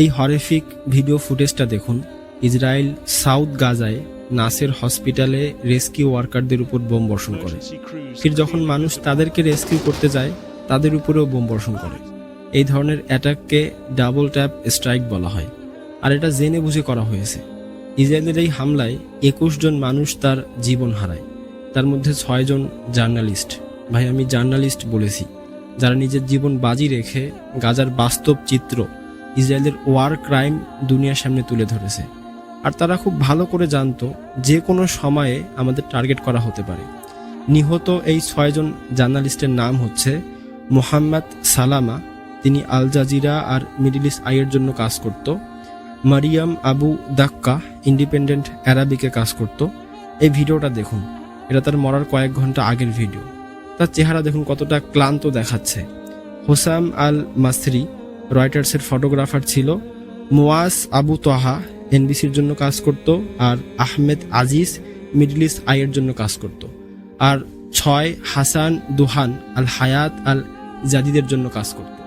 এই horrific video ফুটেজটা দেখুন। ইসরায়েল সাউথ গাজায় নাসের হসপিটালে রেস্কিউ ওয়ার্কারদের উপর বোম বর্ষণ করে। ফির যখন মানুষ তাদেরকে রেস্কিউ করতে যায় তাদের উপরেও বোম বর্ষণ করে। এই ধরনের অ্যাটাককে ডাবল ট্যাপ স্ট্রাইক বলা হয়, আর এটা জেনে বুঝে করা হয়েছে। ইসরায়েলের এই হামলায় 21 জন মানুষ তার জীবন হারায়, তার মধ্যে 6 জন জার্নালিস্ট। ভাই, আমি জার্নালিস্ট বলেছি, যারা নিজের জীবন বাজি রেখে গাজার বাস্তব চিত্র, ইসরায়েলের ওয়ার ক্রাইম দুনিয়ার সামনে তুলে ধরেছে। আর তারা খুব ভালো করে জানতো যে কোনো সময়ে আমাদের টার্গেট করা হতে পারে। নিহত এই 6 জন জার্নালিস্টের নাম হচ্ছে মোহাম্মদ সালামা, তিনি আল জাজিরা আর মিডল ইস্ট আইয়ের জন্য কাজ করত। মারিয়াম আবু দাক্কা ইন্ডিপেন্ডেন্ট অ্যারাবিকে কাজ করত। এই ভিডিওটা দেখুন, এটা তার মরার কয়েক ঘন্টা আগের ভিডিও। তার চেহারা দেখুন কতটা ক্লান্ত দেখাচ্ছে। হোসাম আল মাসরি রয়টার্সের ফটোগ্রাফার ছিল। মুয়াজ আবু তোহা এনবিসির জন্য কাজ করত। আর আহমেদ আজিজ মিডল ইস্ট আইয়ের জন্য কাজ করত। আর 6 হাসান দুহান আল হায়াত আল জাদিদের জন্য কাজ করত।